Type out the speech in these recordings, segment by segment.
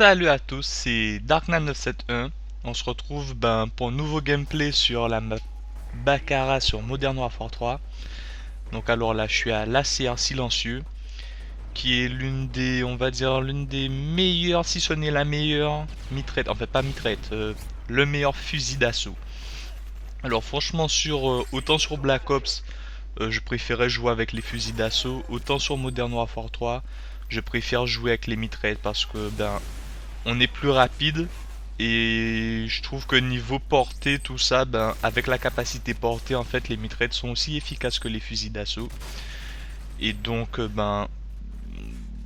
Salut à tous, c'est Darkman971. On se retrouve pour un nouveau gameplay sur la map Baccarat sur Modern Warfare 3. Donc alors là, je suis à l'ACR Silencieux, qui est l'une des, on va dire, l'une des meilleures, si ce n'est la meilleure mitraillette, en fait pas mitraillette, le meilleur fusil d'assaut. Alors franchement, autant sur Black Ops, je préférais jouer avec les fusils d'assaut, autant sur Modern Warfare 3, je préfère jouer avec les mitraillettes parce que on est plus rapide et je trouve que niveau portée tout ça, avec la capacité portée en fait les mitraillettes sont aussi efficaces que les fusils d'assaut. Et donc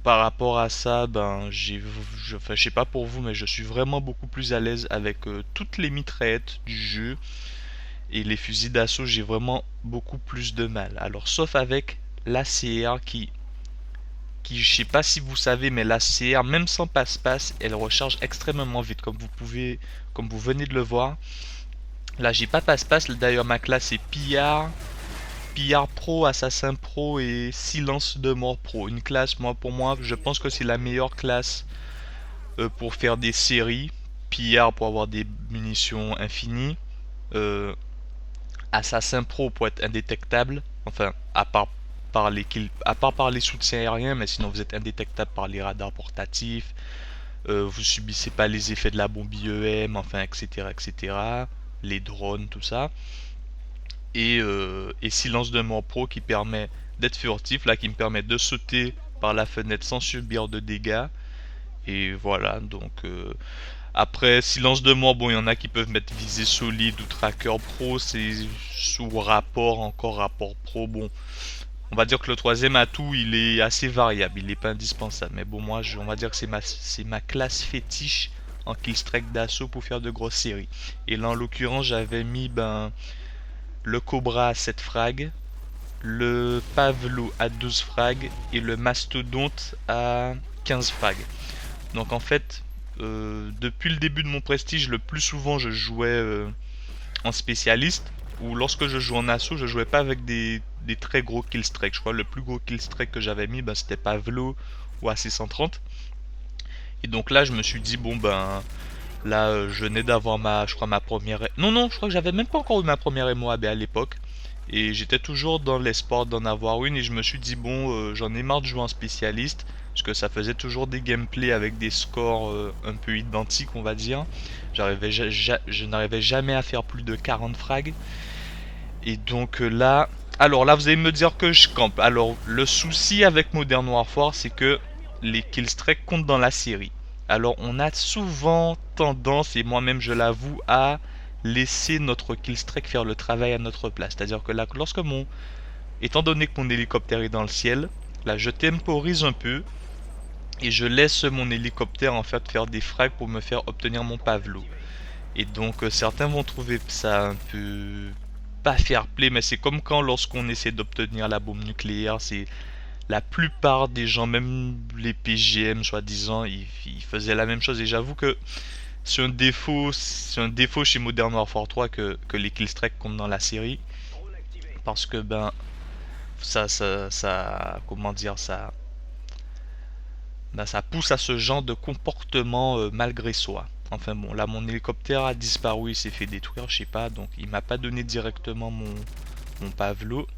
par rapport à ça, enfin, je sais pas pour vous, mais je suis vraiment beaucoup plus à l'aise avec toutes les mitraillettes du jeu. Et les fusils d'assaut, j'ai vraiment beaucoup plus de mal. Alors sauf avec l'ACR qui, je sais pas si vous savez, mais la CR, même sans passe-passe, elle recharge extrêmement vite, comme vous venez de le voir. Là, j'ai pas passe-passe, d'ailleurs ma classe est Pillard Pro, Assassin Pro et Silence de Mort Pro. Une classe, pour moi, je pense que c'est la meilleure classe pour faire des séries. Pillard pour avoir des munitions infinies. Euh, Assassin Pro pour être indétectable. Enfin, à part par les soutiens aériens, mais sinon vous êtes indétectable par les radars portatifs. Vous subissez pas les effets de la bombe IEM, enfin, etc., etc. Les drones, tout ça. Et Silence de Mort Pro qui permet d'être furtif, là, qui me permet de sauter par la fenêtre sans subir de dégâts. Et voilà, donc après, silence de mort, bon, il y en a qui peuvent mettre visée solide ou tracker pro, c'est sous rapport, encore rapport pro. Bon, on va dire que le troisième atout, il est assez variable, il n'est pas indispensable. Mais bon, moi, on va dire que c'est ma classe fétiche en killstrike d'assaut pour faire de grosses séries. Et là, en l'occurrence, j'avais mis le Cobra à 7 frags, le Pavlo à 12 frags et le Mastodonte à 15 frags. Donc en fait, depuis le début de mon prestige, le plus souvent je jouais en spécialiste. Ou lorsque je jouais en assaut, je jouais pas avec des très gros killstreaks. Je crois que le plus gros killstreak que j'avais mis, c'était Pavlo ou AC-130. Et donc là, je me suis dit, bon là, je venais d'avoir je crois ma première... Non, non, je crois que j'avais même pas encore eu ma première MOAB à l'époque. Et j'étais toujours dans l'espoir d'en avoir une et je me suis dit, bon, j'en ai marre de jouer en spécialiste. Parce que ça faisait toujours des gameplays avec des scores un peu identiques, on va dire. Je n'arrivais jamais à faire plus de 40 frags. Et donc là... Alors là, vous allez me dire que je campe. Alors, le souci avec Modern Warfare, c'est que les killstreaks comptent dans la série. Alors, on a souvent tendance, et moi-même je l'avoue, à laisser notre killstreak faire le travail à notre place. C'est-à-dire que là, étant donné que mon hélicoptère est dans le ciel, là, je temporise un peu et je laisse mon hélicoptère en fait faire des frags pour me faire obtenir mon Pavlo. Et donc certains vont trouver ça un peu pas fair play, mais c'est comme quand lorsqu'on essaie d'obtenir la bombe nucléaire, c'est la plupart des gens, même les PGM soi-disant, ils faisaient la même chose. Et j'avoue que c'est un défaut chez Modern Warfare 3 que les killstreaks comptent dans la série, parce que comment dire ça, ça pousse à ce genre de comportement malgré soi. Enfin bon, là mon hélicoptère a disparu, il s'est fait détruire, je sais pas, donc il m'a pas donné directement mon Pavlo.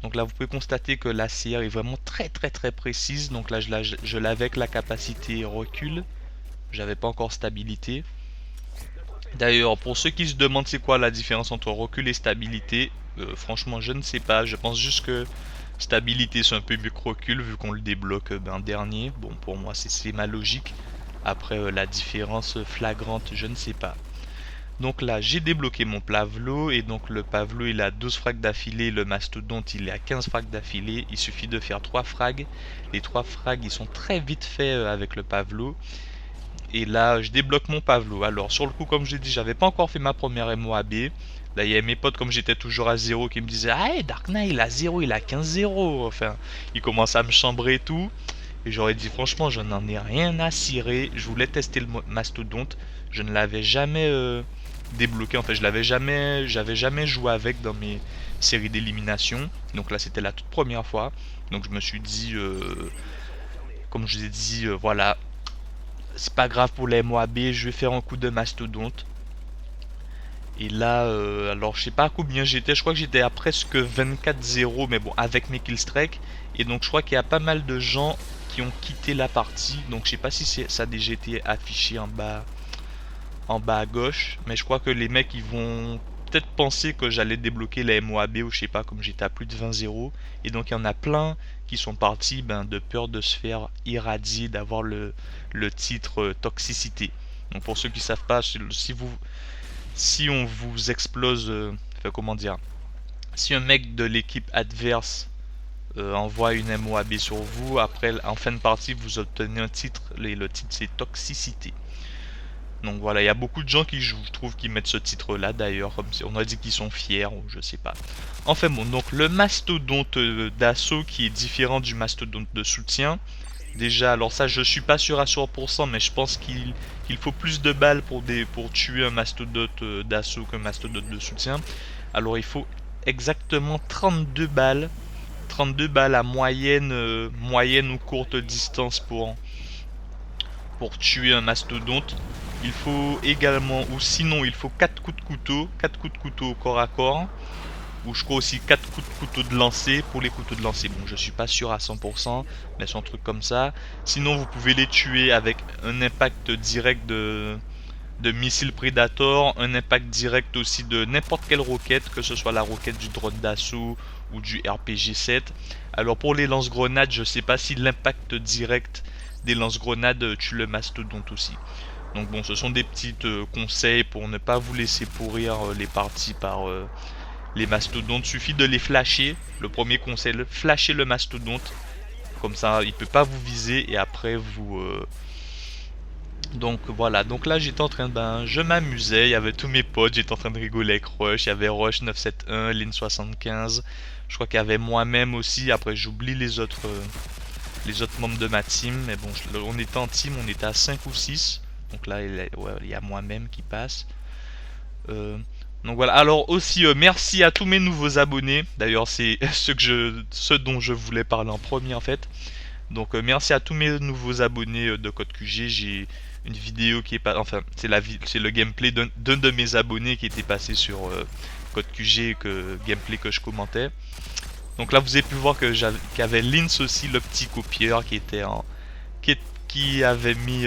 Donc là vous pouvez constater que la CR est vraiment très précise, donc là je l'avais avec la capacité recul, j'avais pas encore stabilité. D'ailleurs pour ceux qui se demandent c'est quoi la différence entre recul et stabilité, franchement je ne sais pas, je pense juste que stabilité c'est un peu mieux que recul vu qu'on le débloque dernier. Bon pour moi c'est ma logique. Après la différence flagrante je ne sais pas. Donc là j'ai débloqué mon Pavlo et donc le Pavlo il a 12 frags d'affilée, le Mastodonte il est à 15 frags d'affilée. Il suffit de faire 3 frags. Les 3 frags ils sont très vite faits avec le Pavlo. Et là je débloque mon Pavlo. Alors sur le coup comme je l'ai dit j'avais pas encore fait ma première MOAB. Là il y a mes potes comme j'étais toujours à 0 qui me disaient ah hey, Dark Knight il a 0, il a 15-0. Enfin ils commencent à me chambrer et tout. Et j'aurais dit franchement je n'en ai rien à cirer. Je voulais tester le Mastodonte. Je ne l'avais jamais débloqué. En fait j'avais jamais joué avec dans mes séries d'élimination. Donc là c'était la toute première fois. Donc je me suis dit comme je vous ai dit voilà. c'est pas grave pour les MOAB, je vais faire un coup de mastodonte. Et là, alors je sais pas à combien j'étais, je crois que j'étais à presque 24-0, mais bon, avec mes killstreaks. Et donc je crois qu'il y a pas mal de gens qui ont quitté la partie, donc je sais pas si ça a déjà été affiché en bas à gauche, mais je crois que les mecs ils vont peut-être penser que j'allais débloquer les MOAB ou je sais pas, comme j'étais à plus de 20-0. Et donc il y en a plein qui sont partis de peur de se faire irradier, d'avoir le titre toxicité. Donc pour ceux qui savent pas, si on vous explose, enfin comment dire, si un mec de l'équipe adverse envoie une MOAB sur vous, après en fin de partie vous obtenez un titre, le titre c'est toxicité. Donc voilà, il y a beaucoup de gens qui jouent, je trouve, qui mettent ce titre là d'ailleurs, comme si on a dit qu'ils sont fiers ou je sais pas. Enfin bon, donc le mastodonte d'assaut qui est différent du mastodonte de soutien. Déjà, alors ça je suis pas sûr à 100%, mais je pense qu'il faut plus de balles pour tuer un mastodonte d'assaut qu'un mastodonte de soutien. Alors il faut exactement 32 balles. 32 balles à moyenne ou courte distance pour tuer un mastodonte. Il faut également, ou sinon il faut 4 coups de couteau, 4 coups de couteau au corps à corps. Ou je crois aussi 4 coups de couteau de lancer pour les couteaux de lancer. Bon, je suis pas sûr à 100%, mais c'est un truc comme ça. Sinon, vous pouvez les tuer avec un impact direct de missile Predator, un impact direct aussi de n'importe quelle roquette, que ce soit la roquette du drone d'assaut ou du RPG-7. Alors pour les lance-grenades, je sais pas si l'impact direct des lance-grenades tue le mastodonte aussi. Donc bon, ce sont des petits conseils pour ne pas vous laisser pourrir les parties par les mastodontes. Suffit de les flasher. Le premier conseil, flasher le mastodonte. Comme ça, il peut pas vous viser et après vous... Donc voilà, donc là j'étais en train de... je m'amusais, il y avait tous mes potes, j'étais en train de rigoler avec Rush, il y avait Rush 971, Lin75, je crois qu'il y avait moi-même aussi, après j'oublie les autres membres de ma team, mais bon, on était en team, on était à 5 ou 6, donc là il y a moi-même qui passe. Donc voilà, alors aussi merci à tous mes nouveaux abonnés, d'ailleurs c'est ce dont je voulais parler en premier en fait. Donc merci à tous mes nouveaux abonnés de Code QG. J'ai une vidéo qui est pas, enfin c'est le gameplay d'un de mes abonnés qui était passé sur Code QG, gameplay que je commentais. Donc là vous avez pu voir qu'il y avait Linz aussi, le petit copieur qui était qui avait mis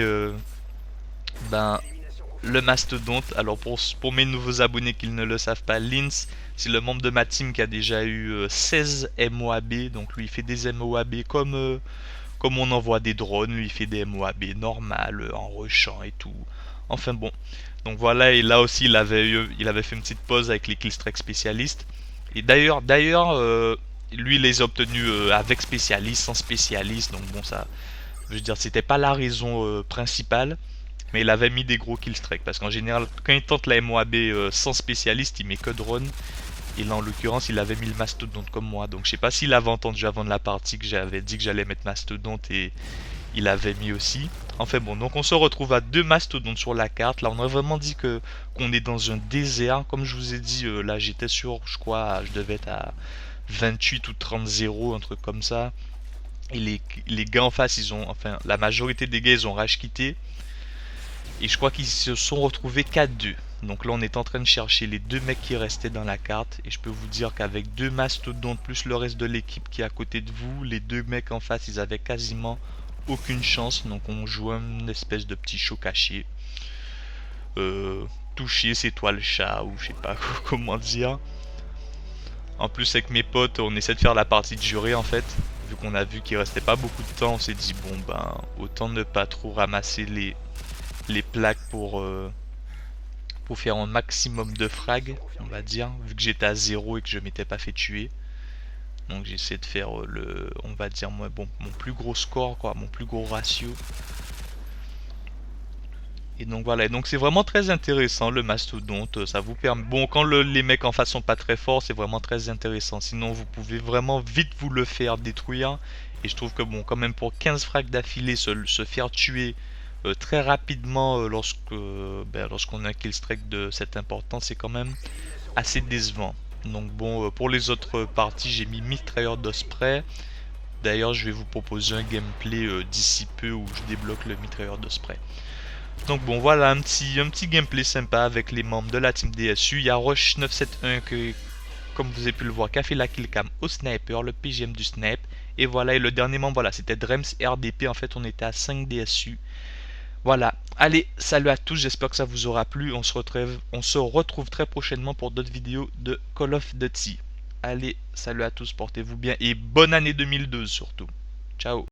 ben le mastodonte. Alors pour mes nouveaux abonnés qui ne le savent pas, Linz c'est le membre de ma team qui a déjà eu 16 MOAB. Donc lui il fait des MOAB comme on envoie des drones, lui il fait des MOAB normales, en rushant et tout. Enfin bon. Donc voilà, et là aussi il avait fait une petite pause avec les killstreak spécialistes. Et d'ailleurs, lui il les a obtenus avec spécialiste, sans spécialiste. Donc bon ça, je veux dire, c'était pas la raison principale. Mais il avait mis des gros killstreak. Parce qu'en général, quand il tente la MOAB sans spécialiste, il met que drone. Et là en l'occurrence il avait mis le mastodonte comme moi. Donc je sais pas s'il avait entendu avant de la partie que j'avais dit que j'allais mettre mastodonte et il avait mis aussi. Enfin bon, donc on se retrouve à 2 mastodontes sur la carte. Là on a vraiment dit qu'on est dans un désert. Comme je vous ai dit, là j'étais sur, je crois, je devais être à 28 ou 30-0, un truc comme ça. Et les gars en face, enfin la majorité des gars ils ont rage quitté. Et je crois qu'ils se sont retrouvés 4-2. Donc là on est en train de chercher les 2 mecs qui restaient dans la carte. Et je peux vous dire qu'avec 2 mastodontes plus le reste de l'équipe qui est à côté de vous, les 2 mecs en face ils avaient quasiment aucune chance. Donc on joue une espèce de petit show caché. Toucher c'est toi le chat, ou je sais pas comment dire. En plus avec mes potes on essaie de faire la partie de juré en fait. Vu qu'on a vu qu'il restait pas beaucoup de temps, on s'est dit bon ben autant ne pas trop ramasser les plaques pour faire un maximum de frag, on va dire, vu que j'étais à 0 et que je m'étais pas fait tuer. Donc j'essaie de faire on va dire mon plus gros score, quoi, mon plus gros ratio. Et donc voilà, donc c'est vraiment très intéressant le mastodonte, ça vous permet, bon quand les mecs en face sont pas très forts, c'est vraiment très intéressant, sinon vous pouvez vraiment vite vous le faire détruire. Et je trouve que bon, quand même pour 15 frags d'affilée, se faire tuer très rapidement lorsqu'on a un killstreak de cette importance, c'est quand même assez décevant. Donc bon, pour les autres parties, j'ai mis mitrailleur d'Osprey. D'ailleurs, je vais vous proposer un gameplay d'ici peu où je débloque le mitrailleur de spray. Donc bon, voilà un petit gameplay sympa avec les membres de la team DSU. Il y a Roche971 que, comme vous avez pu le voir, qui a fait la killcam au sniper, le PGM du snipe. Et voilà, et le dernier membre, voilà, c'était Drems RDP. En fait, on était à 5 DSU. Voilà, allez, salut à tous, j'espère que ça vous aura plu. On se retrouve très prochainement pour d'autres vidéos de Call of Duty. Allez, salut à tous, portez-vous bien et bonne année 2012 surtout. Ciao.